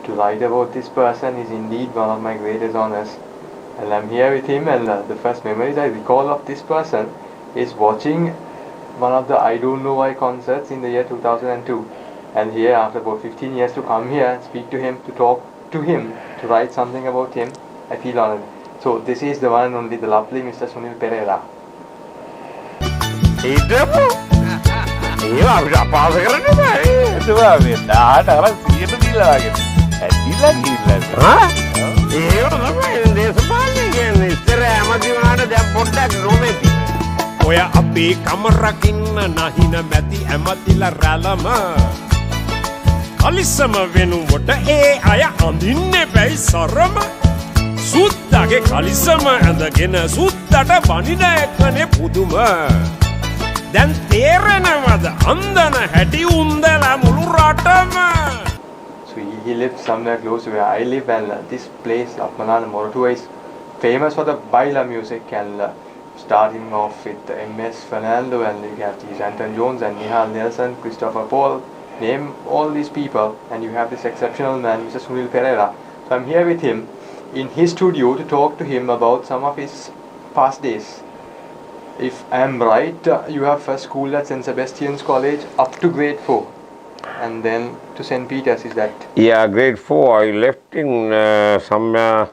to write about this person is indeed one of my greatest honors. And I'm here with him, and the first memories I recall of this person is watching one of the I Don't Know Why concerts in the year 2002. And here, after about 15 years, to come here and speak to him, to talk to him, to write something about him, I feel honored. So this is the one and only, the lovely Mr. Sunil Perera. ඔය අපේ කමරකින්න නහින මැති ඇමතිලා රැළම කලිසම වෙනුවට ඒ අය අඳින්නේ බැයි සරම සුද්දගේ කලිසම ඇඳගෙන සුද්දට බනින එකනේ පුදුම දැන් තේරෙනවද අන්දන හැටි උන්දලා මුළු රටම. So he lives somewhere close to where I live, and this place, Apmanana Moratua, is famous for the Baila music, and starting off with M.S. Fernando, and you have these Anton Jones and Nihal Nelson, Christopher Paul, name all these people, and you have this exceptional man, Mr. Sunil Perera. So I'm here with him in his studio to talk to him about some of his past days. If I am right, you have first school at St. Sebastian's College up to grade 4, and then to St. Peter's, is that? Yeah, grade 4. I left in somewhere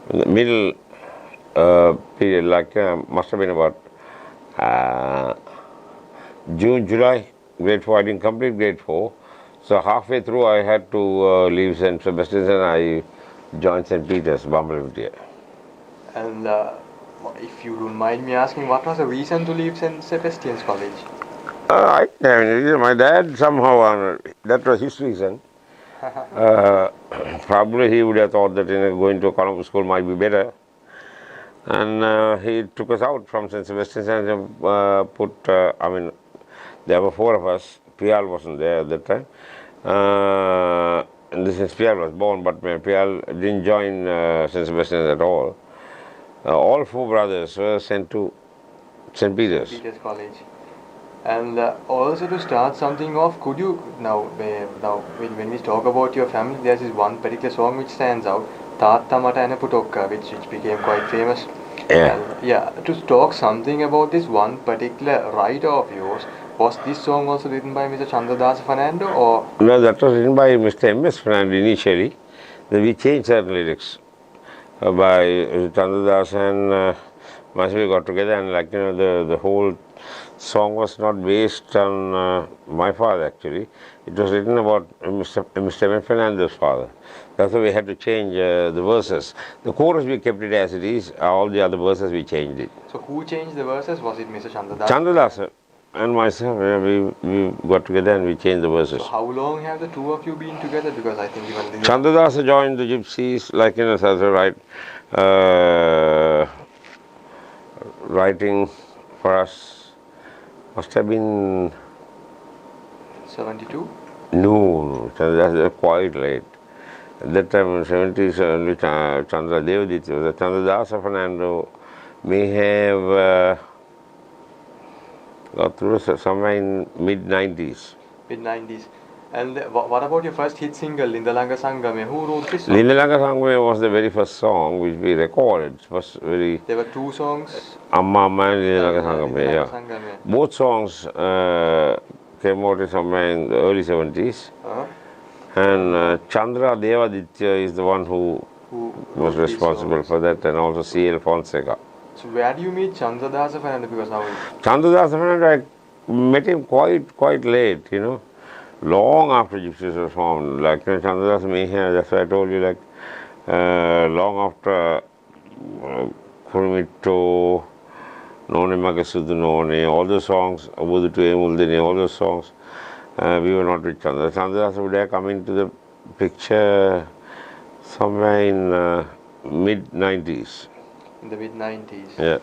in the middle period, like must have been about June, July. Grade 4, I didn't complete grade 4. So halfway through, I had to leave St. Sebastian's and I joined St. Peter's, Bambalapitiya. And if you don't mind me asking, what was the reason to leave St. Sebastian's College? I mean, my dad somehow, that was his reason. Probably he would have thought that going to a convent school might be better. And he took us out from St. Sebastian's and I mean, there were 4 of us. Pial wasn't there at that time. And this is Pial was born, but Pial didn't join St. Sebastian's at all. All 4 brothers were sent to St. Peter's. Peter's College. And also to start something off, could you, now when we talk about your family, there's this one particular song which stands out, Taatta Mata Ena Putokka, which became quite famous. Yeah. And, yeah, to talk something about this one particular writer of yours, was this song also written by Mr. Chandradasa Fernando, or? No, that was written by Mr. M.S. Fernando initially. Then we changed certain lyrics by Chandradasa and myself got together, and the whole song was not based on my father actually. It was written about Mr. M. Fernando's father. That's why we had to change the verses. The chorus we kept it as it is, all the other verses we changed it. So who changed the verses? Was it Mr. Chandradasa? Chandradasa and myself, we got together and we changed the verses. So how long have the two of you been together? Because I think even Chandradasa joined the Gypsies, writing for us. Must have been 72? No, that's quite late. At that time in the 70s, only Chandra Devaditya was Chandradasa Fernando may have got through somewhere in mid-90s. Mid-90s. And what about your first hit single, Lindalanga Sangame? Who wrote this song? Lindalanga Sangame was the very first song which we recorded. It was very. There were 2 songs. Amma Amma and Lindalanga Sangame, yeah. Sangame. Both songs came out somewhere in the early 70s. And Chandra Devaditya is the one who was responsible for that, and also C.L. Fonseca. So where do you meet Chandradasa Fernando? Because now Chandradasa Fernando, I met him quite late, long after Gypsies was formed. Like Chandradasa Meher, that's why I told you, long after Kurumito, None Magasudu None, all the songs, Abudu to Emuldini, all those songs, we were not with Chandradasa. Chandradasa would have come into the picture somewhere in mid-90s. In the mid-90s. Yeah.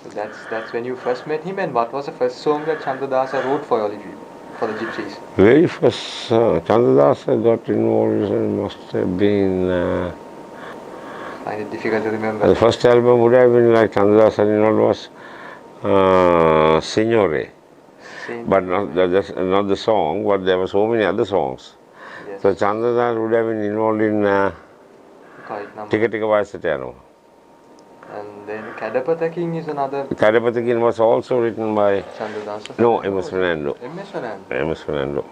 So that's when you first met him. And what was the first song that Chandradasa wrote for the Gypsies? Very first song, Chandradasa got involved, must have been. I find it difficult to remember. The first album would have been like Chandradasa involved was Signore. But not the song, but there were so many other songs. Yes. So Chandradas would have been involved in Quite number. Tika Tika Vaisatano. And then Kadapathakin is another Kadapathakin was also written by Chandradasa. No, M.S. Fernando. M.S. Fernando. M.S. Fernando.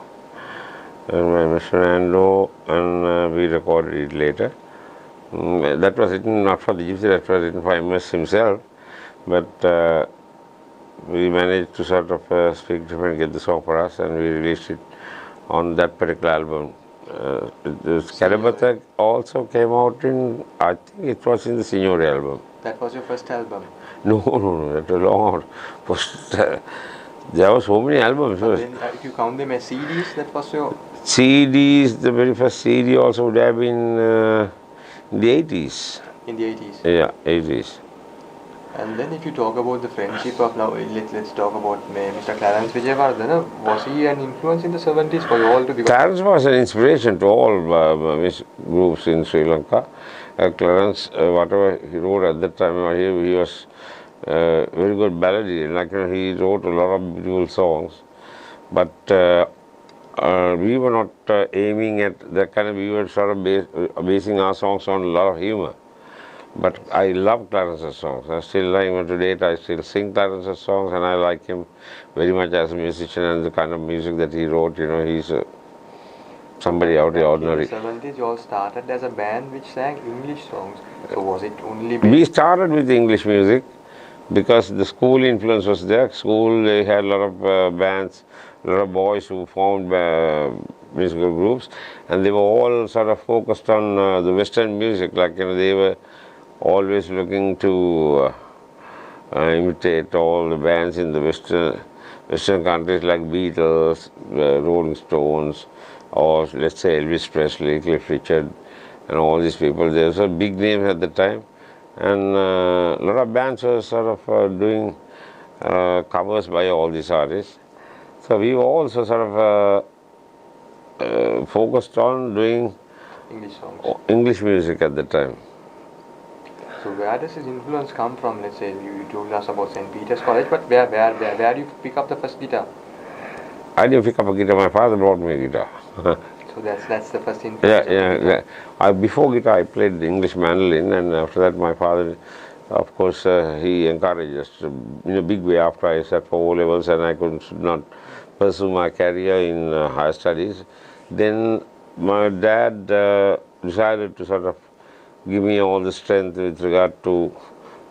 And M.S. Fernando, and we recorded it later. That was written not for the Gypsy, that was written for M.S. himself. But we managed to sort of speak to him and get the song for us, and we released it on that particular album. Karabatak also came out in, I think it was in the Signore album. That was your first album? No, that was long out. First, there were so many albums. But then, if you count them as CDs, that was your... CDs, the very first CD also would have been in the 80s. In the 80s? Yeah, 80s. And then if you talk about the friendship of now, let's talk about Mr. Clarence Wijeywardana. Was he an influence in the 70s for you all to become? Clarence was an inspiration to all groups in Sri Lanka. Clarence, whatever he wrote at that time, he was very good balladier. Like, he wrote a lot of beautiful songs. But we were not aiming at that kind of, we were sort of basing our songs on a lot of humor. But I love Clarence's songs. I still like him to date. I still sing Clarence's songs, and I like him very much as a musician and the kind of music that he wrote. He's somebody out of the ordinary. In the 70s, you all started as a band which sang English songs. So was it only... We started with English music because the school influence was there. School, they had a lot of bands, a lot of boys who formed musical groups, and they were all sort of focused on the Western music. Like, they were always looking to imitate all the bands in the Western countries like Beatles, Rolling Stones, or let's say Elvis Presley, Cliff Richard, and all these people. They were big names at the time, and a lot of bands were sort of doing covers by all these artists. So we were also sort of focused on doing English songs. English music at the time. So where does his influence come from? Let's say you told us about St. Peter's College, but where do you pick up the first guitar? I didn't pick up a guitar. My father brought me a guitar. So that's the first influence. Yeah. Before guitar, I played the English mandolin, and after that, my father, of course, he encouraged us in a big way. After I sat for O levels and I could not pursue my career in higher studies, then my dad decided to sort of give me all the strength with regard to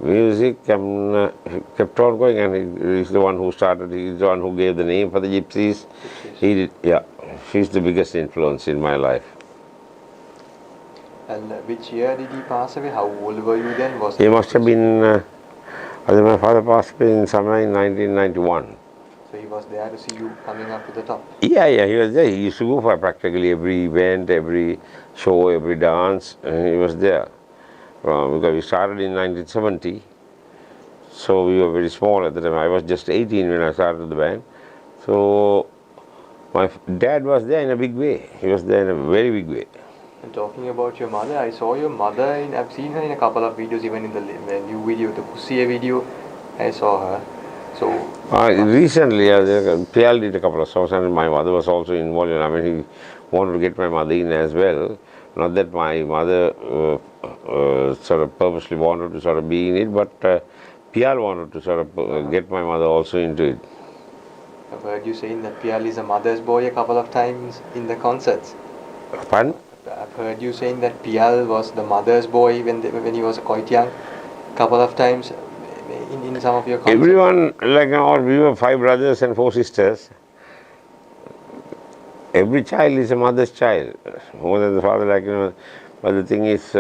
music, and kept on going, and he's the one who started, he's the one who gave the name for the Gypsies. He did, yeah, she's the biggest influence in my life. And which year did he pass away? How old were you then? He must have been, I think my father passed away in somewhere in 1991. So he was there to see you coming up to the top? Yeah, he was there. He used to go for practically every event, every show, every dance, and he was there. Because we started in 1970, so we were very small at the time. I was just 18 when I started the band. So my dad was there in a big way. He was there in a very big way. And talking about your mother, I saw your mother, I've seen her in a couple of videos, even in the new video, the Kusiya video, I saw her. So recently, PL did a couple of songs, and my mother was also involved. I mean, he wanted to get my mother in as well. Not that my mother sort of purposely wanted to sort of be in it, but PL wanted to sort of get my mother also into it. I've heard you saying that PL is a mother's boy a couple of times in the concerts. Pardon? I've heard you saying that PL was the mother's boy when he was quite young, couple of times in some of your concerts. Everyone, like we were 5 brothers and 4 sisters. Every child is a mother's child, more than the father, but the thing is,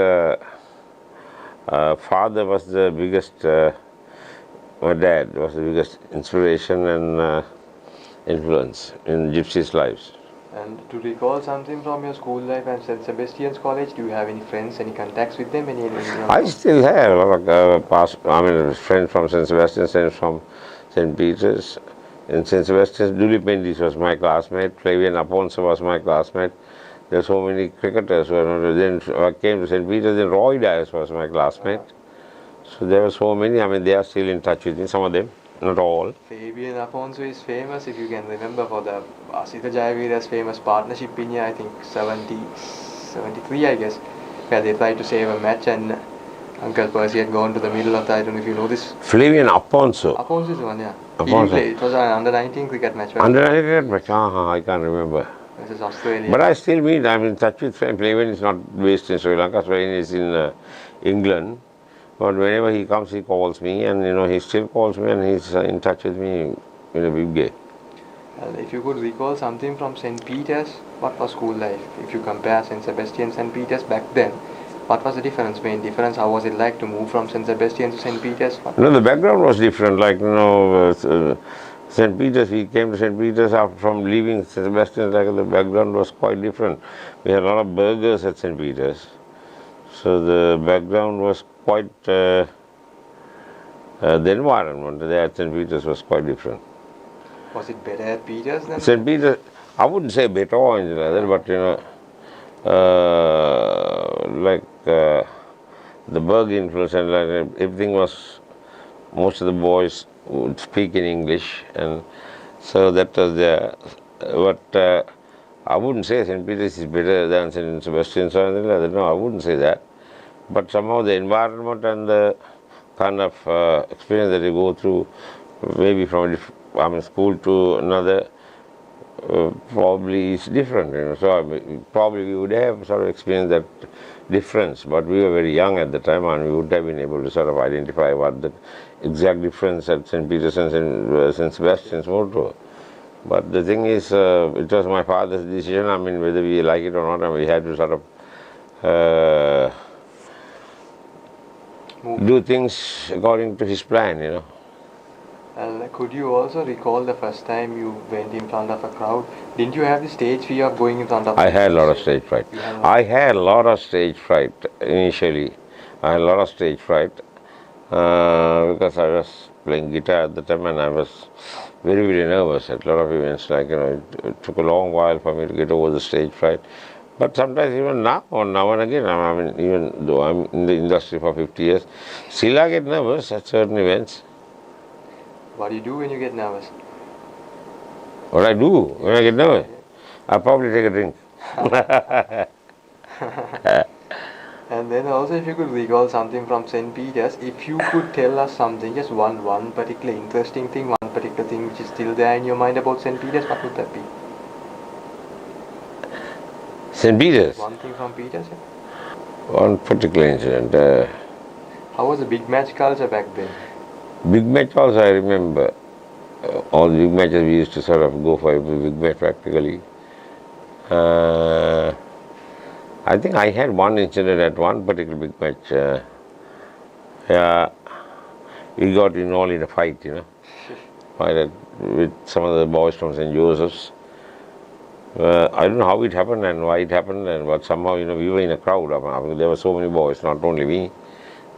father was the biggest, my dad was the biggest inspiration and influence in Gypsies' lives. And to recall something from your school life at St. Sebastian's College, do you have any friends, any contacts with them? I still have a lot of friends from St. Sebastian's and from St. Peter's. In St. Sebastian's, Duli Pendis was my classmate, Flavian Aponso was my classmate. There are so many cricketers. Then I came to St. Peter's, then Roy Dias was my classmate. So there were so many, they are still in touch with me, some of them. not all. Fabian Afonso is famous, if you can remember, for the Asita Jayavira's famous partnership in here, I think 73, I guess, where they tried to save a match and Uncle Percy had gone to the middle of the, I don't know if you know this. Flavian Afonso. Afonso is the one, yeah. He Afonso. didn't play. It was an under-19 cricket match. Right? Under 19 match, I can't remember. This is Australia. But I still meet, I'm in touch with Flavian. Is not based in Sri Lanka, Flavian is in England. But whenever he comes, he calls me, and he still calls me, and he's in touch with me in a big way. If you could recall something from St. Peter's, what was school life? If you compare St. Sebastian, St. Peter's back then, what was the difference, main difference? How was it like to move from St. Sebastian to St. Peter's? No, the background was different. Like, St. Peter's, we came to St. Peter's after from leaving St. Sebastian, like the background was quite different. We had a lot of burgers at St. Peter's. So the background was quite, the environment there at St. Peter's was quite different. Was it better at Peter's than? St. Peter's, I wouldn't say better or anything like that, but the Berg influence and like everything was, most of the boys would speak in English, and so that was there. But I wouldn't say St. Peter's is better than St. Sebastian's or anything like that. No, I wouldn't say that. But somehow the environment and the kind of experience that you go through, maybe from school to another, probably is different. So probably we would have sort of experienced that difference, but we were very young at the time, and we would have been able to sort of identify what the exact difference at St. Peter's and St. Sebastian's were. But the thing is, it was my father's decision. I mean, whether we like it or not, and we had to sort of do things according to his plan, Could you also recall the first time you went in front of a crowd? Didn't you have the stage fear of going in front of? I had a lot of stage fright. I had a lot of stage fright initially. I had a lot of stage fright because I was playing guitar at the time, and I was very, very nervous at a lot of events. Like, it took a long while for me to get over the stage fright. But sometimes even now and again, I mean, even though I'm in the industry for 50 years, still I get nervous at certain events. What do you do when you get nervous? What I do when I get nervous? I probably take a drink. And then also, if you could recall something from St. Peter's, if you could tell us something, just one particular interesting thing, one particular thing which is still there in your mind about St. Peter's, what would that be? St. Peter's? One thing from Peter's? One particular incident. How was the big match culture back then? Big match also I remember. All the big matches we used to sort of go for every big match practically. I think I had one incident at one particular big match. We got involved in a fight, fight with some of the boys from St. Joseph's. I don't know how it happened and why it happened, but somehow, we were in a crowd. I mean, there were so many boys, not only me.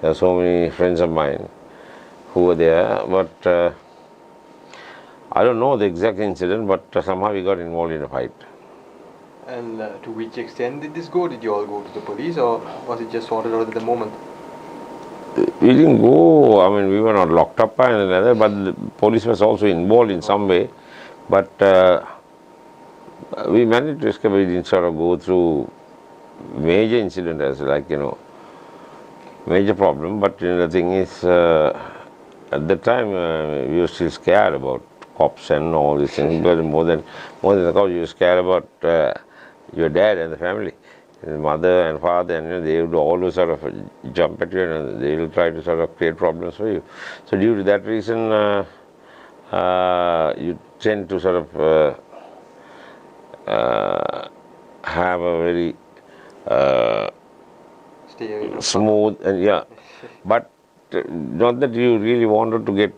There were so many friends of mine who were there, but I don't know the exact incident, but somehow we got involved in a fight. And to which extent did this go? Did you all go to the police, or was it just sorted out at the moment? We didn't go, I mean, we were not locked up by another, but the police was also involved in some way. But we managed to escape. We didn't sort of go through major incident as major problem. But the thing is, at the time we were still scared about cops and all these things. But more than the cops, you were scared about your dad and the family, and mother and father, and they would always sort of jump at you, and they will try to sort of create problems for you. So due to that reason, you tend to sort of have a very smooth and but not that you really wanted to get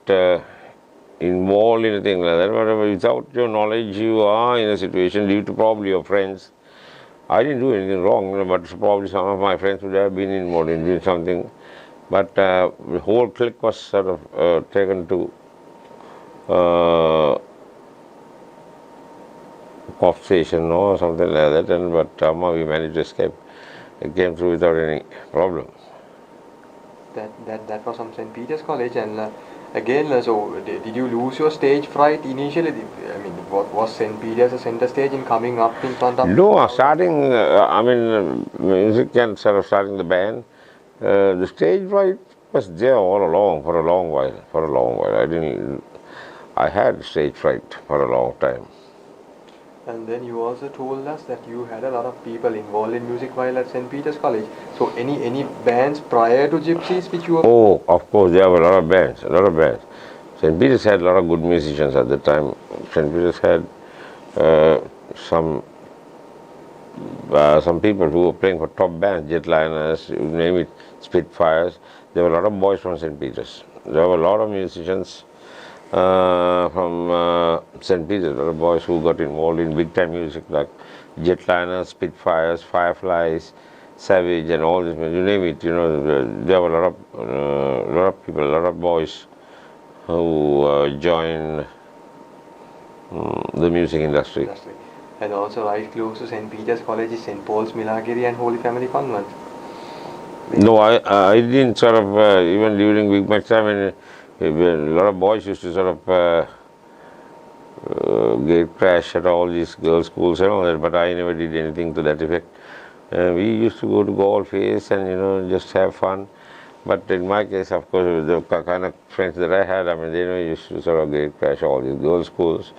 involved in anything like that, but without your knowledge you are in a situation due to probably your friends. I didn't do anything wrong, but probably some of my friends would have been involved in doing something, but the whole clique was sort of taken to cop station or something like that, but somehow we managed to escape. It came through without any problem. That was from St. Peter's College, and Again, so did you lose your stage fright initially? I mean, what was St. Peter's a center stage in coming up in front of? No, starting, music and sort of starting the band, the stage fright was there all along for a long while. I had stage fright for a long time. And then you also told us that you had a lot of people involved in music while at St. Peter's College. So any bands prior to Gypsies which you were? Oh, of course, there were a lot of bands. St. Peter's had a lot of good musicians at the time. St. Peter's had some people who were playing for top bands, Jetliners, you name it, Spitfires. There were a lot of boys from St. Peter's. There were a lot of musicians from St. Peter's, a lot of boys who got involved in big time music like Jetliners, Spitfires, Fireflies, Savage, and all this. You name it, there were a lot of people, a lot of boys who joined the music industry. And also right close to St. Peter's College is St. Paul's, Milagiriya and Holy Family Convent. No, I didn't sort of, even during Big Match time, and a lot of boys used to sort of gate crash at all these girls' schools and all that, but I never did anything to that effect. We used to go to golf face and just have fun. But in my case, of course, the kind of friends that I had, they used to sort of gate crash all these girls' schools.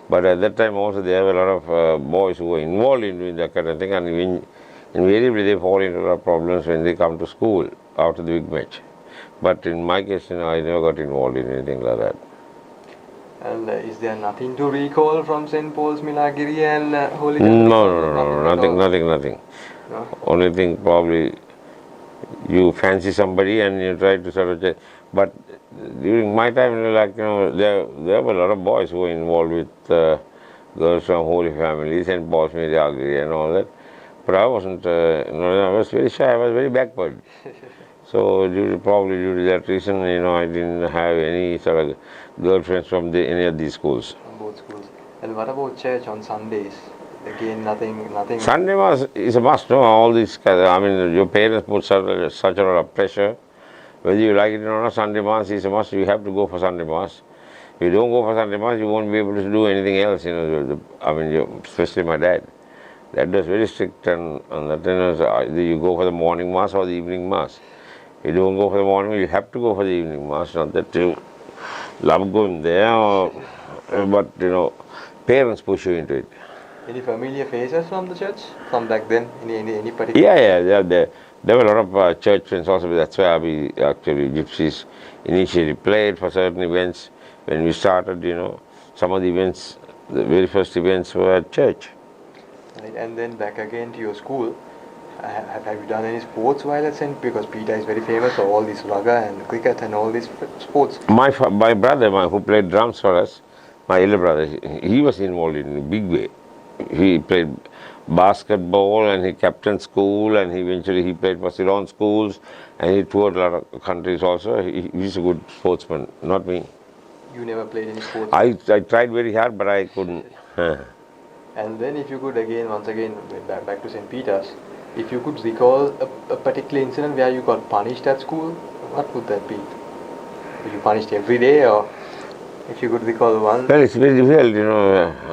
But at that time also there were a lot of boys who were involved in doing that kind of thing, and invariably they fall into a lot of problems when they come to school after the big match. But in my case, I never got involved in anything like that. And is there nothing to recall from St. Paul's, Milagiriya and Holy Family? No, nothing. No? Only thing probably you fancy somebody and you try to sort of, but during my time, there were a lot of boys who were involved with girls from Holy Family, St. Paul's, Milagiriya and all that. But I wasn't, I was very shy, I was very backward. So probably due to that reason, I didn't have any sort of girlfriends from any of these schools. From both schools. And what about church on Sundays? Again, nothing. Sunday Mass is a must, no? All these, your parents put such a lot of pressure. Whether you like it or not, Sunday Mass is a must. You have to go for Sunday Mass. If you don't go for Sunday Mass, you won't be able to do anything else. Especially my dad. That was very strict, and that either you go for the morning Mass or the evening Mass. If you don't go for the morning, you have to go for the evening Mass. Not that you love going there, but parents push you into it. Any familiar faces from the church from back then? Any particular? Yeah. There were a lot of church friends also. That's why we actually Gypsies initially played for certain events. When we started, some of the events, the very first events were at church. Right, and then back again to your school. Have you done any sports while at St. Because Peter is very famous for all this rugby and cricket and all these sports. My brother, who played drums for us, my elder brother, he was involved in a big way. He played basketball and he captained school, and eventually he played for Ceylon schools, and he toured a lot of countries also. He's a good sportsman, not me. You never played any sports? I tried very hard, but I couldn't. And then if you could once again, back to St. Peter's, if you could recall a particular incident where you got punished at school, what would that be? Were you punished every day, or if you could recall one? Well, it's very difficult,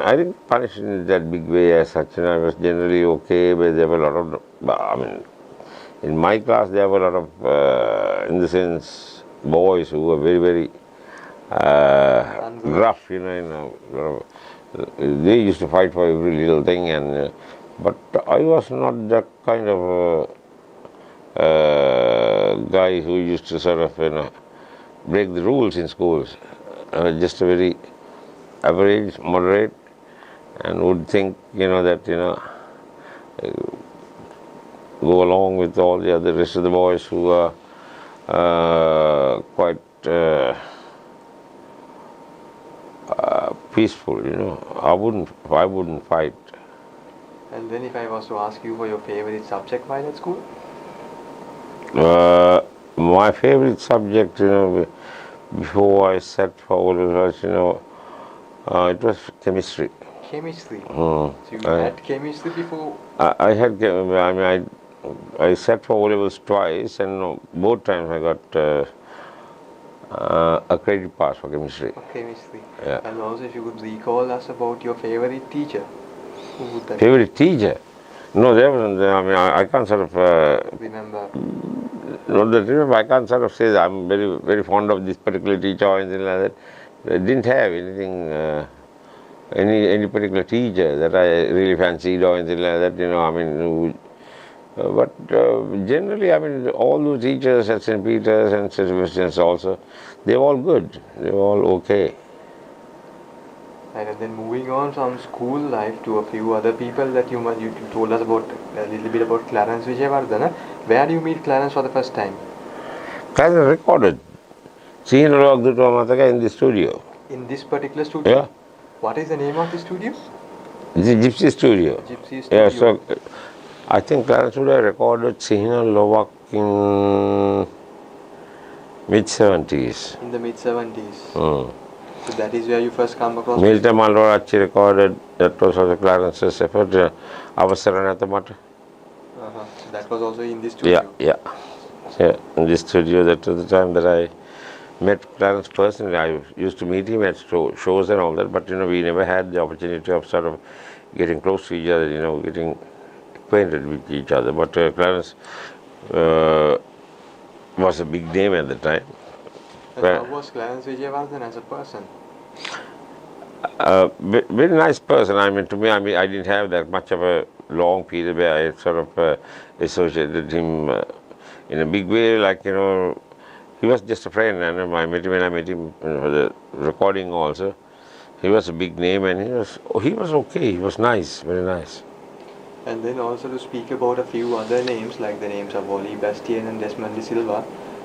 I didn't punish in that big way as such. I was generally okay, but there were a lot of, in my class there were a lot of, in the sense, boys who were very, very rough, they used to fight for every little thing, and but I was not that kind of guy who used to sort of, break the rules in schools. Just a very average, moderate, and would think, that, go along with all the other rest of the boys who are quite peaceful, I wouldn't fight. And then if I was to ask you for your favorite subject while at school? My favorite subject, before I sat for O-levels, it was chemistry. Chemistry? So you had chemistry before? I sat for O-levels twice, and both times I got a credit pass for chemistry. Chemistry. Yeah. And also, if you could recall us about your favorite teacher, who would that Favorite teacher? No, there wasn't. I mean, I can't sort of. be? Remember? No, that remember, I can't sort of say that I'm very, very fond of this particular teacher or anything like that. I didn't have anything, any particular teacher that I really fancied or anything like that. You know, I mean, but generally, I mean, all those teachers at St. Peter's and St. Sebastian's also, they're all good. They're all okay. Right, and then moving on from school life to a few other people that you told us about a little bit about Clarence Wijeywardana. Where do you meet Clarence for the first time? Clarence recorded Sihina Lowak in the studio. In this particular studio? Yeah. What is the name of the studio? It's a Gypsy studio. Gypsy studio. Yeah, so I think Clarence would have recorded Sihina Lowak in mid-70s. In the mid-70s. Mm. So that is where you first come across. Milton Mallorachi recorded, that was also Clarence's effort, Avasaranathamata. That was also in this studio. Yeah. Yeah, in this studio, that was the time that I met Clarence personally. I used to meet him at shows and all that, but you know, we never had the opportunity of sort of getting close to each other, you know, getting acquainted with each other. But Clarence was a big name at the time. And how was Clarence Wijeywardana as a person? Very nice person. I mean, to me, I didn't have that much of a long period where I sort of associated him in a big way. Like, you know, he was just a friend, and I met him when I met him for the recording also. He was a big name, and he was okay. He was nice, very nice. And then also to speak about a few other names, like the names of Wally Bastian and Desmond De Silva,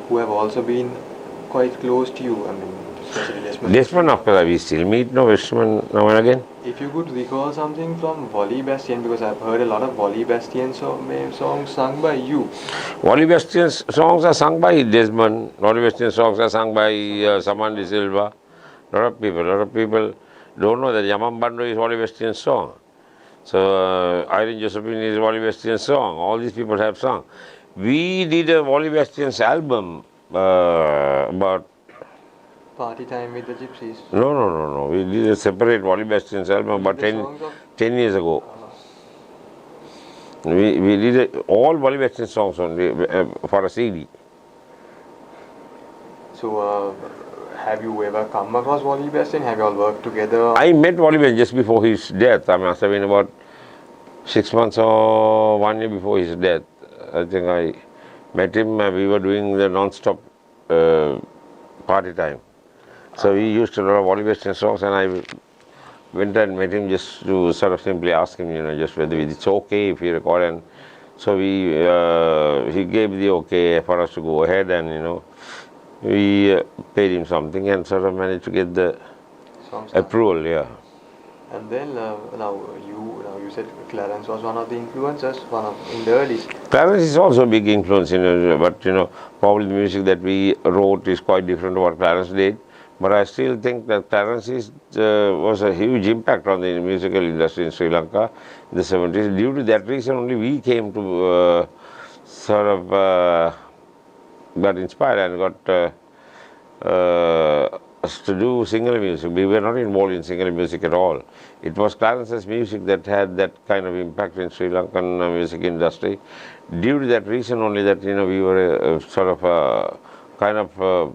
who have also been quite close to you. I mean, especially Desmond. Desmond, of course, we still meet now and again. If you could recall something from Wally Bastian, because I've heard a lot of Wally Bastian songs sung by you. Wally Bastian's songs are sung by Desmond. Wally Bastian's songs are sung by Saman De Silva. A lot of people don't know that Yamambando is Wally Bastian's song. So Irene Josephine is Wally Bastian's song. All these people have sung. We did a Wally Bastian's album about... Party Time with the Gypsies. No. We did a separate Wally Bastian's album about 10 years ago. We did all Wally Bastian songs only for a CD. So, have you ever come across Wally Bastian? Have you all worked together? I met Wally Bastian just before his death. I must have been about 6 months or 1 year before his death. I think I met him. We were doing the non-stop party time. So we used to know Wally Bastian songs, and I went and met him just to sort of simply ask him, you know, just whether it's okay if he record. And so he gave the okay for us to go ahead, and you know, we paid him something and sort of managed to get the approval. Yeah. And then now you said Clarence was one of the influencers, in the early. Clarence is also a big influence, you know, but you know, probably the music that we wrote is quite different to what Clarence did. But I still think that Clarence was a huge impact on the musical industry in Sri Lanka in the 70s. Due to that reason only we came to sort of got inspired and got us to do single music. We were not involved in single music at all. It was Clarence's music that had that kind of impact in Sri Lankan music industry. Due to that reason only that, you know, we were sort of kind of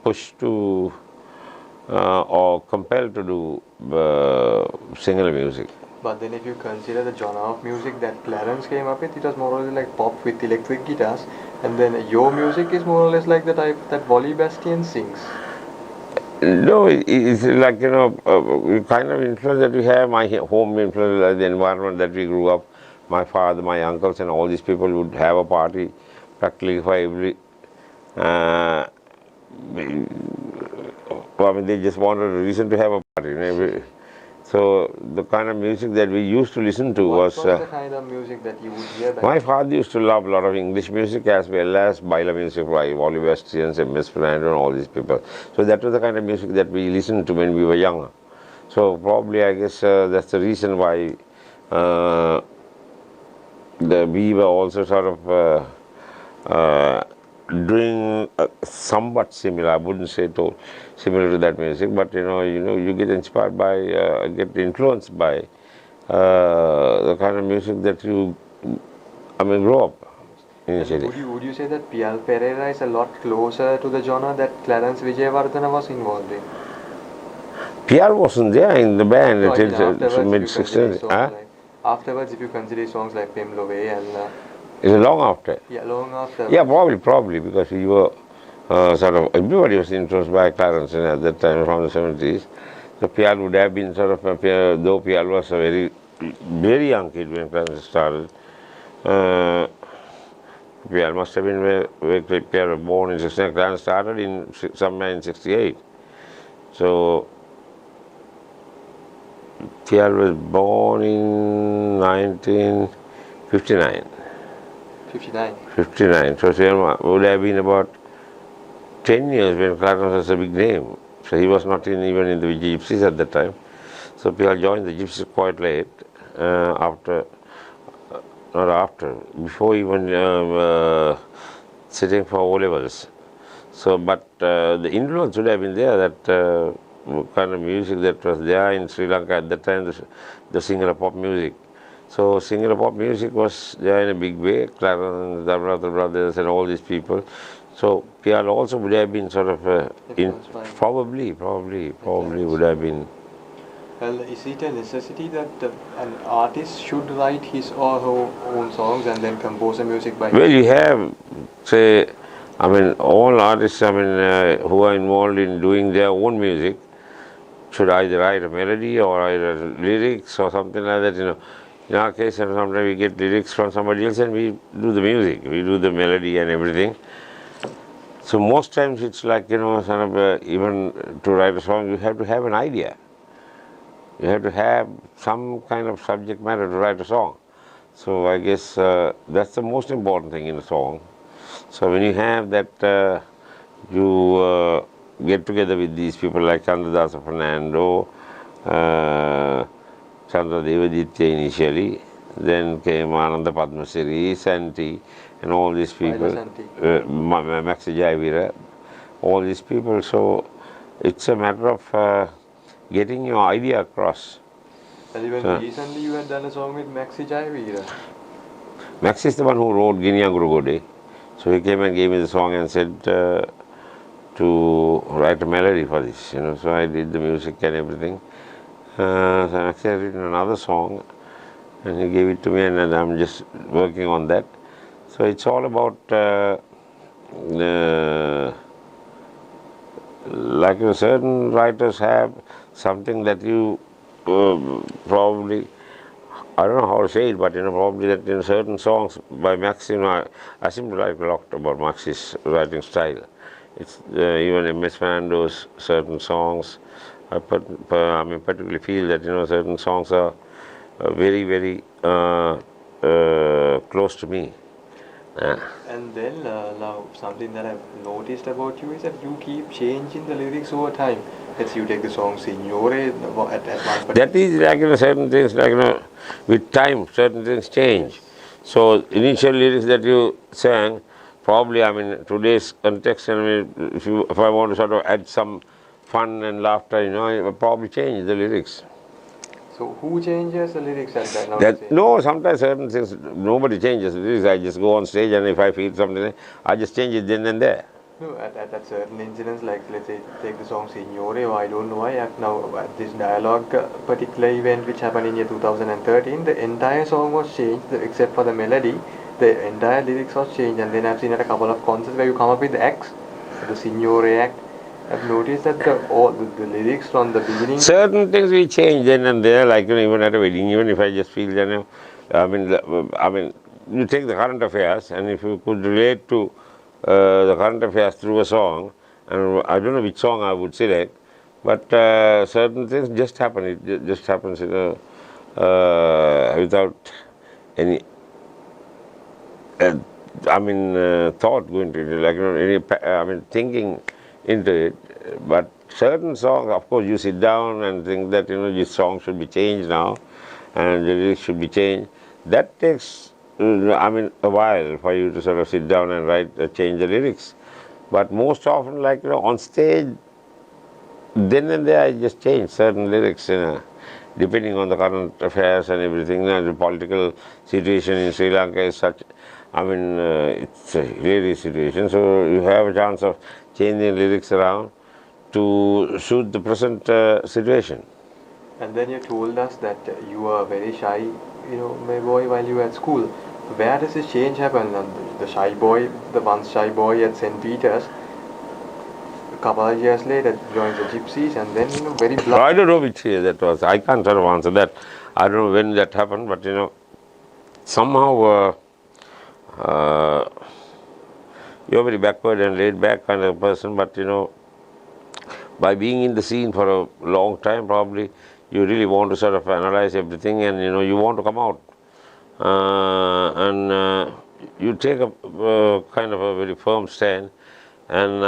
pushed to or compelled to do single music. But then if you consider the genre of music that Clarence came up with, it was more or less like pop with electric guitars. And then your music is more or less like the type that Wally Bastian sings. No, it's like, you know, kind of influence that we have, my home influence, like the environment that we grew up. My father, my uncles and all these people would have a party practically for every... I mean, they just wanted a reason to have a party. So the kind of music that we used to listen to was the kind of music that you would hear back? My father used to love a lot of English music as well as Baila music by Wally Bastian, M.S. Fernando and all these people. So that was the kind of music that we listened to when we were younger. So probably I guess that's the reason why we were also sort of doing somewhat similar. I wouldn't say similar to that music, but you get inspired by, get influenced by the kind of music that you, grow up initially. Would you say that P.L. Pereira is a lot closer to the genre that Clarence Wijeywardana was involved in? PR wasn't there in the band No, I mean until afterwards, mid if you consider 60s. songs like afterwards, if you consider songs like Pem Love and It's long after. yeah, long after. Yeah, probably because we were everybody was influenced by Clarence at that time from the 70s. So PR would have been though PR was a very young kid when Clarence started. PR must have been where PR was born in 69. Clarence started somewhere in 68. So PR was born in 1959. 59. 59. So it would have been about 10 years when Clarence was a big name. So he was not even in the Gypsies at that time. So Pierre joined the Gypsies quite late, before even sitting for O levels. So, but the influence would have been there, that kind of music that was there in Sri Lanka at that time, the Sinhala pop music. So Sinhala pop music was there in a big way, Clarence, the brothers and all these people. So PR also would have been sort of, probably would have been. Well, is it a necessity that an artist should write his or her own songs and then compose a music by? Well, you have, say, all artists, who are involved in doing their own music should either write a melody or either lyrics or something like that, In our case, sometimes we get lyrics from somebody else and we do the music, we do the melody and everything. So most times it's like, even to write a song, you have to have an idea. You have to have some kind of subject matter to write a song. So I guess that's the most important thing in a song. So when you have that, you get together with these people like Chandradasa Fernando, Chandra Devaditya initially, then came Ananda Padmasiri, Santi, and all these people, Maxi Jayavira, all these people. So it's a matter of getting your idea across. And even recently you had done a song with Maxi Jayavira. Maxi is the one who wrote Ginya Gurugode. So he came and gave me the song and said to write a melody for this, So I did the music and everything. So Maxi had written another song and he gave it to me, and I'm just working on that. So it's all about certain writers have something that you probably, I don't know how to say it, but probably that in certain songs by Max, I seem to like a lot about Max's writing style. It's even M.S. Fernando's certain songs. I particularly feel that certain songs are very, very close to me. And then now something that I've noticed about you is that you keep changing the lyrics over time. Let's you take the song Signore at one point. That is like certain things, with time certain things change. So initial lyrics that you sang, probably today's context, if I want to sort of add some fun and laughter, I will probably change the lyrics. So who changes the lyrics at that? No, sometimes certain things, nobody changes the lyrics. I just go on stage and if I feel something, I just change it then and there. No, at certain incidents, like let's say take the song Signore, or I don't know why, now at this dialogue particular event which happened in year 2013, the entire song was changed except for the melody. The entire lyrics was changed, and then I've seen at a couple of concerts where you come up with the acts, the Signore act. I've noticed that the lyrics from the beginning. Certain things we change then and there, like even at a wedding, even if I just feel that, you take the current affairs, and if you could relate to the current affairs through a song, and I don't know which song I would select, but certain things just happen. It just happens, without any. Thought going into it, thinking into it. But certain songs, of course, you sit down and think that this song should be changed now, and the lyrics should be changed. That takes I mean, a while for you to sort of sit down and write, change the lyrics. But most often, like, on stage, then and there I just change certain lyrics, depending on the current affairs and everything. The political situation in Sri Lanka is such, I mean, it's a really situation. So you have a chance of changing lyrics around to suit the present situation. And then you told us that you were very shy, my boy, while you were at school. Where does this change happen? And the shy boy, the once shy boy at St. Peter's, a couple of years later joins the Gypsies, and then very blunt. I don't know which year that was. I can't sort of answer that. I don't know when that happened, but somehow you're very backward and laid back kind of person, but by being in the scene for a long time, probably you really want to sort of analyze everything, and you want to come out, and you take a kind of a very firm stand, and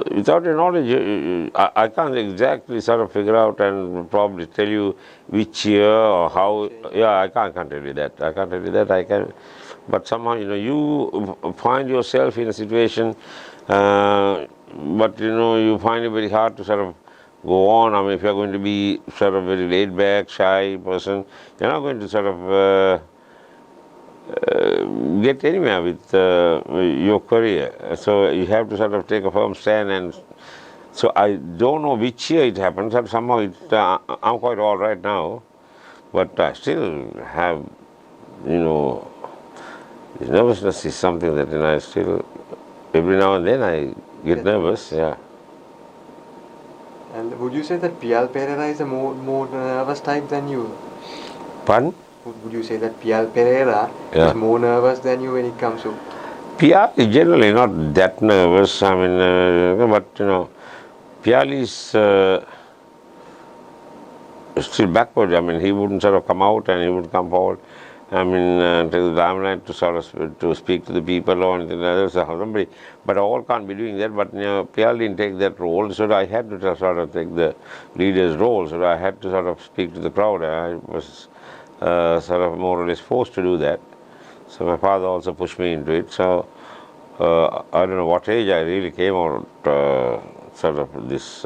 without your knowledge, I can't exactly sort of figure out and probably tell you which year or how. Yeah, I can't tell you that. I can't tell you that. I can, but somehow you find yourself in a situation, but you find it very hard to sort of go on. I mean, if you're going to be sort of very laid back, shy person, you're not going to sort of get anywhere with your career. So you have to sort of take a firm stand, and so I don't know which year it happened. So somehow I'm quite all right now, but I still have, nervousness is something that I still, every now and then I get nervous, yeah. And would you say that P.L. Perera is a more nervous type than you? Pardon? Would you say that P.L. Perera is more nervous than you when it comes to? P.L. is generally not that nervous. I mean, but P.L. is still backward. I mean, he wouldn't sort of come out and he would come forward. I mean, to the limelight to sort of to speak to the people or anything like that. Somebody, but all can't be doing that. But P.L. didn't take that role, so I had to sort of take the leader's role. So I had to sort of speak to the crowd. I was sort of more or less forced to do that. So my father also pushed me into it. So I don't know what age I really came out sort of this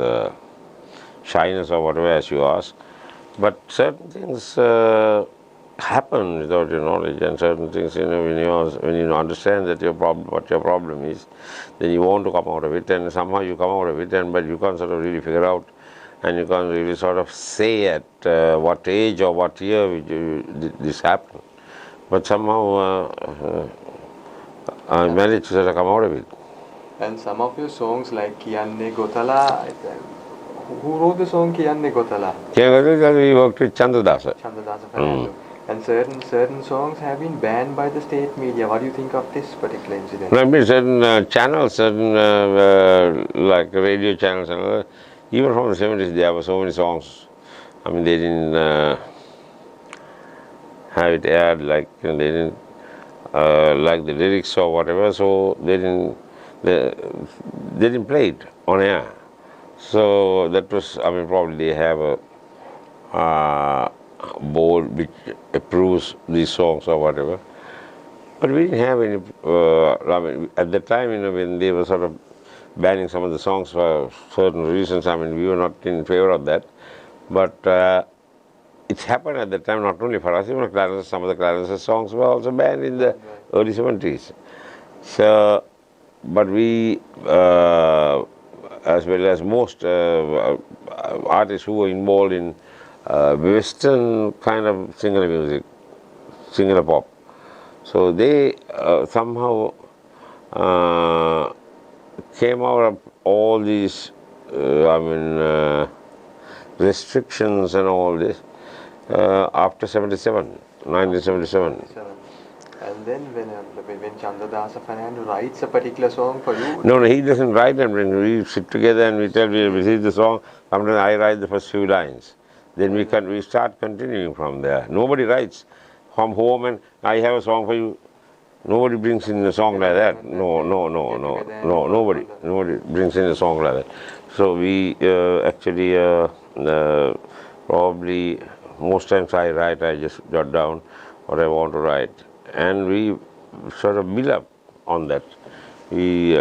shyness or whatever, as you ask. But certain things happen without your knowledge, and certain things, when you understand that what your problem is, then you want to come out of it, and somehow you come out of it, but you can't sort of really figure out, and you can't really sort of say at what age or what year this happened. But somehow I managed to sort of come out of it. And some of your songs like Kiyanne Gotala, who wrote the song Kiyanne Gotala? We worked with Chandradasa. Fernando. And certain songs have been banned by the state media. What do you think of this particular incident? I mean, certain channels, certain like radio channels, and even from the 70s, there were so many songs. I mean, they didn't have it aired, like they didn't like the lyrics or whatever, so they didn't play it on air. So that was, I mean, probably they have a board which approves these songs or whatever. But we didn't have any, I mean, at the time, when they were sort of banning some of the songs for certain reasons, I mean, we were not in favor of that. But it happened at the time, not only for us, even Clarence, some of the Clarence's songs were also banned in the early 70s. So, but we, as well as most artists who were involved in Western kind of singer music, singer pop, so they somehow came out of all these, restrictions and all this after 1977. And then when Chandradasa Fernando writes a particular song for you? No, he doesn't write them. When we sit together and we receive the song, sometimes I write the first few lines. Then we start continuing from there. Nobody writes from home and I have a song for you. Nobody brings in a song like that. No, nobody brings in a song like that. So we actually probably most times I write, I just jot down what I want to write, and we sort of build up on that. We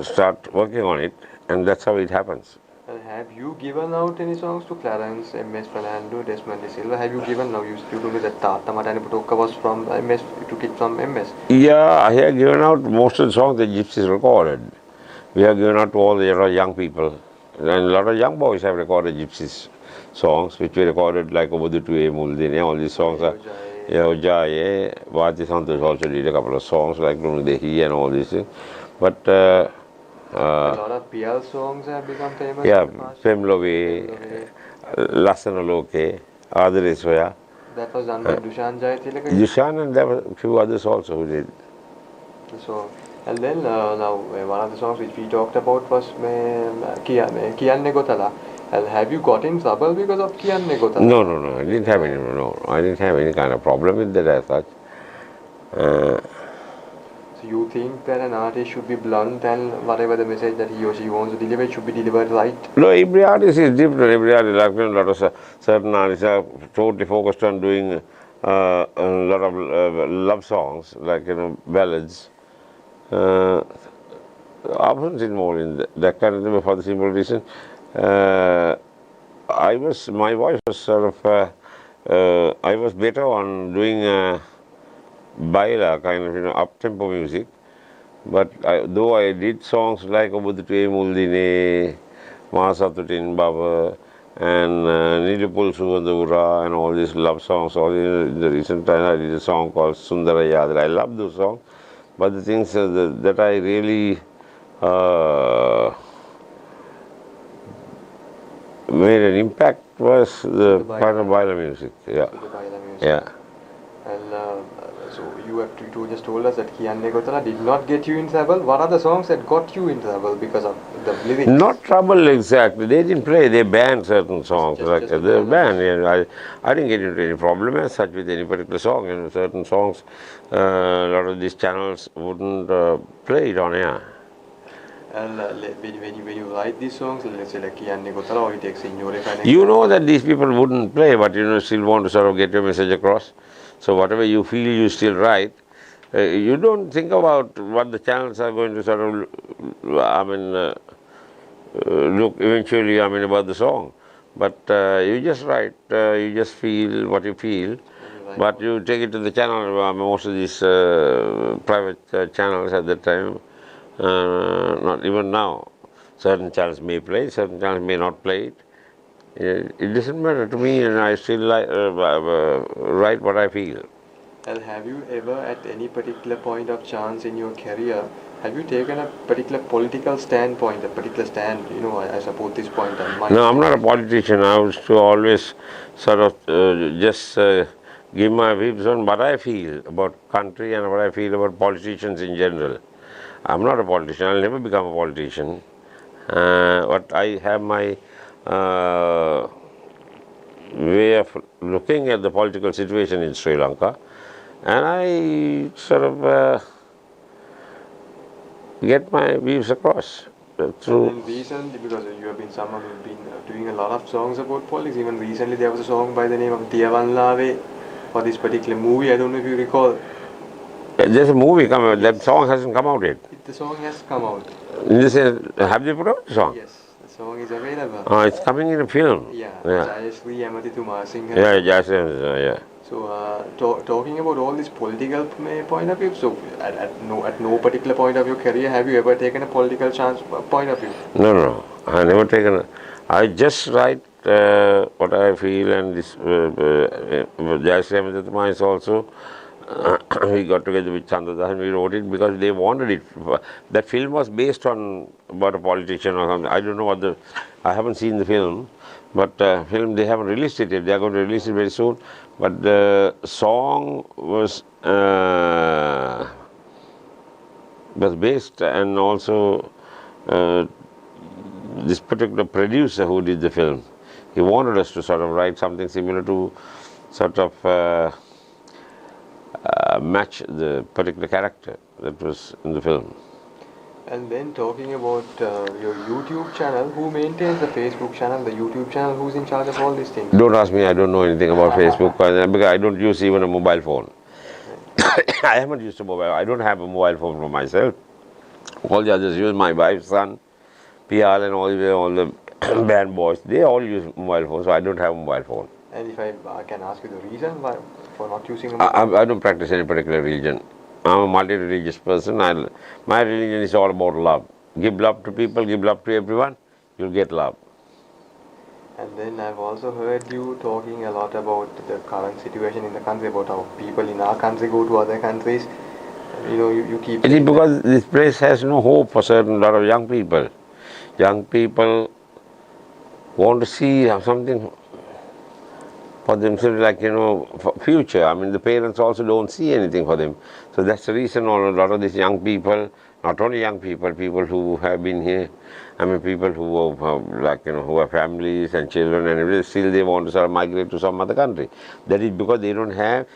start working on it, and that's how it happens. And have you given out any songs to Clarence, MS Fernando, Desmond De Silva? Have you given now? You told me that Tata Matani Putoka was from MS, you took it from MS. Yeah, I have given out most of the songs that Gypsies recorded. We have given out to all the young people, and a lot of young boys have recorded Gypsies songs, which we recorded like Obudutuye Muldine, all these songs are. Yeah, Ojaye, Vati Santosh also did a couple of songs like Lunudehi and all these things. But A lot of PL songs have become famous. yeah, in the past. Femlove, Lasana Loke, Adareswaya, That was done by Dushan Jayatilaka. Yushan, and there were a few others also who did. So, and then now one of the songs which we talked about was Kiyanne Gotala. And have you got in trouble because of Kiyanne Gotala? No, I didn't have any kind of problem with that as such. So you think that an artist should be blunt and whatever the message that he or she wants to deliver should be delivered right? No, every artist is different. Every artist, like a lot of certain artists are totally focused on doing a lot of love songs, like ballads. I wasn't involved in that kind of thing for the simple reason. My voice was sort of, I was better on doing Baila, kind of up-tempo music. But though I did songs like Obudutuye Muldine, Mahasatutin Baba, and Nilipul Sugandura, and all these love songs, all in the recent time I did a song called Sundara Yadra. I love those songs, but the things that I really made an impact was the kind of Baila music. Yeah. The Baila music. Yeah. And so you just told us that Kiyanne Gotala did not get you in trouble. What are the songs that got you in trouble because of the lyrics? Not trouble exactly. They didn't play. They banned certain songs. Just They banned. Yeah, I didn't get into any problem as such with any particular song. Certain songs, a lot of these channels wouldn't play it on air. And when you write these songs, let's say like Kiyanne Gotala or you take Signore Fane. You know that these people wouldn't play, but still want to sort of get your message across. So whatever you feel, you still write. You don't think about what the channels are going to sort of, look eventually, about the song. But you just write, you just feel what you feel. But you take it to the channel, most of these private channels at that time, not even now. Certain channels may play, certain channels may not play it. It doesn't matter to me, and I still write what I feel. And have you ever, at any particular point of chance in your career, have you taken a particular political standpoint, a particular stand, I support this point and my... No, I'm not a politician. I was to always sort of just give my views on what I feel about country and what I feel about politicians in general. I'm not a politician. I'll never become a politician. But I have my way of looking at the political situation in Sri Lanka, and I sort of get my views across through. And recently, because you have been someone who's been doing a lot of songs about politics, even recently there was a song by the name of Diyavan Lave for this particular movie. I don't know if you recall. There's a movie coming out. That song hasn't come out yet. The song has come out. Have they put out the song? Yes, the song is available. It's coming in a film. Yeah. Jayashree Amatituma Singh. Yeah, yeah. So, talking about all this political point of view, so at no particular point of your career, have you ever taken a political point of view? No. I never taken. I just write what I feel, and this Jayashree Amatituma is also. We got together with Chandradas and we wrote it because they wanted it. That film was based on about a politician or something. I don't know I haven't seen the film, but film they haven't released it yet. They are going to release it very soon. But the song was based, and also this particular producer who did the film, he wanted us to sort of write something similar to sort of match the particular character that was in the film. And then talking about your YouTube channel, who maintains the Facebook channel, the YouTube channel, who's in charge of all these things? Don't ask me, I don't know anything about Facebook because I don't use even a mobile phone. I haven't used a mobile. I don't have a mobile phone for myself. All the others use. My wife's son, PR, and all the band boys. They all use mobile phones, so I don't have a mobile phone. And if I can ask you the reason why for not using a mobile phone? I don't practice any particular religion. I'm a multi-religious person. My religion is all about love. Give love to people, give love to everyone, you'll get love. And then I've also heard you talking a lot about the current situation in the country, about how people in our country go to other countries. You keep... It is because this place has no hope for certain lot of young people. Young people want to see something for themselves, like, for future. I mean, the parents also don't see anything for them. So that's the reason a lot of these young people, not only young people, people who have been here, I mean, people who have, who have families and children and everything, still they want to sort of migrate to some other country. That is because they don't have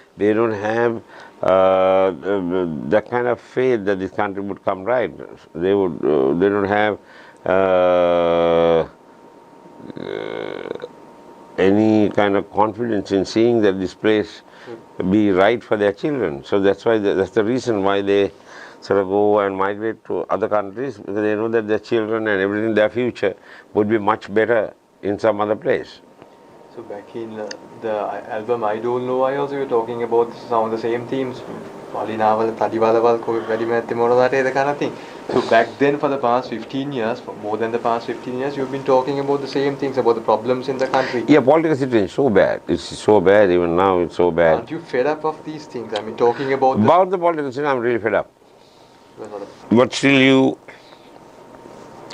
that kind of faith that this country would come right. They don't have any kind of confidence in seeing that this place be right for their children. So that's the reason why they sort of go and migrate to other countries, because they know that their children and everything, their future would be much better in some other place. So back in the album I Don't Know, I also were talking about some of the same themes. Malinaval, Tadiwalaval, Vedimathi Moradate, the kind of thing. So back then, for the past 15 years, for more than the past 15 years, you've been talking about the same things, about the problems in the country. Yeah, political situation is so bad. It's so bad, even now it's so bad. Aren't you fed up of these things? I mean, talking about the political situation, I'm really fed up. But still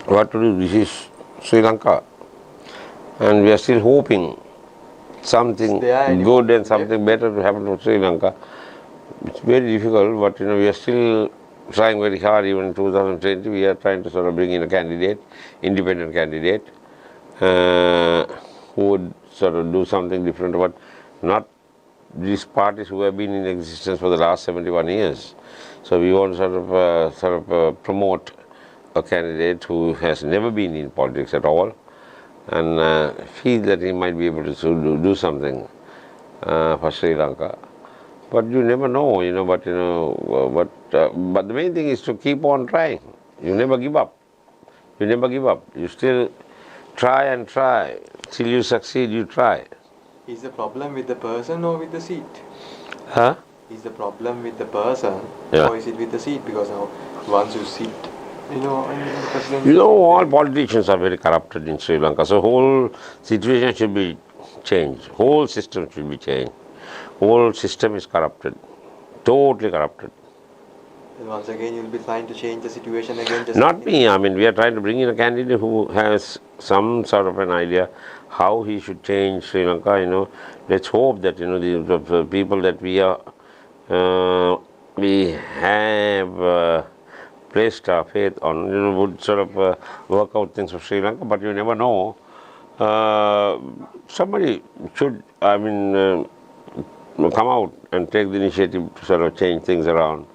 what to do? This is Sri Lanka. And we are still hoping something good and something better to happen to Sri Lanka. It's very difficult, but we are still trying very hard. Even in 2020, we are trying to sort of bring in a candidate, independent candidate, who would sort of do something different, but not these parties who have been in existence for the last 71 years. So we want to sort of promote a candidate who has never been in politics at all, and feel that he might be able to do something for Sri Lanka. But you never know, but the main thing is to keep on trying. You never give up. You never give up. You still try and try. Till you succeed, you try. Is the problem with the person or with the seat? Huh? Is the problem with the person or is it with the seat? Because now once you sit, all politicians are very corrupted in Sri Lanka. So whole situation should be changed. Whole system should be changed. Whole system is corrupted. Totally corrupted. And once again, you'll be trying to change the situation again? Not me. I mean, we are trying to bring in a candidate who has some sort of an idea how he should change Sri Lanka. Let's hope that the people that we have placed our faith on would sort of work out things for Sri Lanka. But you never know. Somebody should come out and take the initiative to sort of change things around.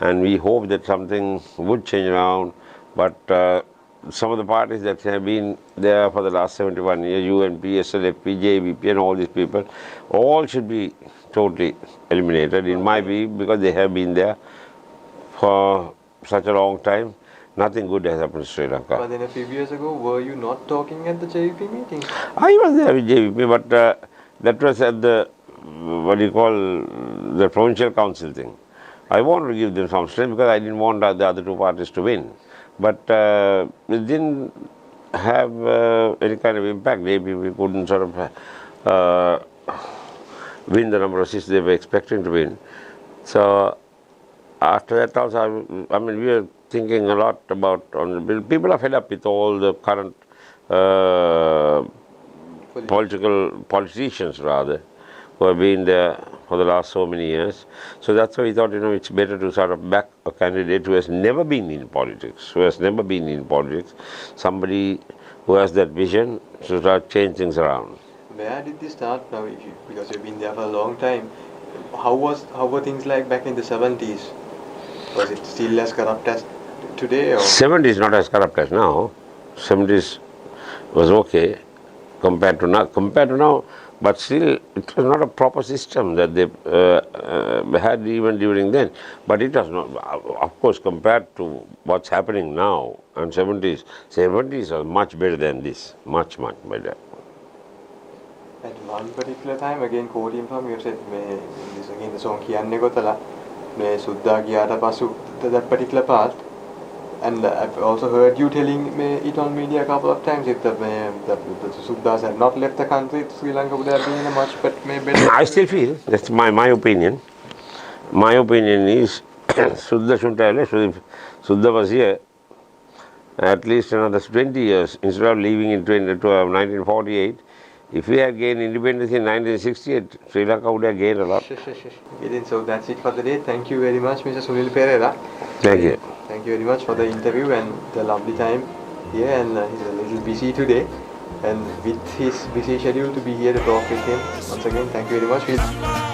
And we hope that something would change around, but some of the parties that have been there for the last 71 years, UNP, SLFP, JVP and all these people, all should be totally eliminated in my view, because they have been there for such a long time. Nothing good has happened to Sri Lanka. But then a few years ago, were you not talking at the JVP meetings? I was there with JVP, but that was at the, the provincial council thing. I wanted to give them some strength because I didn't want the other two parties to win. But it didn't have any kind of impact. We couldn't sort of win the number of seats they were expecting to win. So after that also, we were thinking a lot about, people are fed up with all the current politicians rather, who have been there for the last so many years. So that's why we thought, it's better to sort of back a candidate who has never been in politics, somebody who has that vision to start change things around. Where did this start now? Because you've been there for a long time. How were things like back in the 70s? Was it still as corrupt as today or 70s not as corrupt as now. 70s was okay compared to now, but still it was not a proper system that they had even during then. But it was not, of course, compared to what's happening now and 70s was much better than this, much better. at one particular time again quoting from you said this again the song kiyanne gotala me sudda giyata pasu that particular part. And I've also heard you telling me it on media a couple of times if the Suddas had not left the country, Sri Lanka would have been a much better. I still feel, that's my opinion. My opinion is Suddha shouldn't have left. Suddha was here at least another 20 years instead of leaving in 1948. If we had gained independence in 1968, Sri Lanka would have gained a lot. So that's it for the day. Thank you very much, Mr. Sunil Perera. Thank you. Thank you very much for the interview and the lovely time here. And he's a little busy today. And with his busy schedule to be here to talk with him, once again, thank you very much.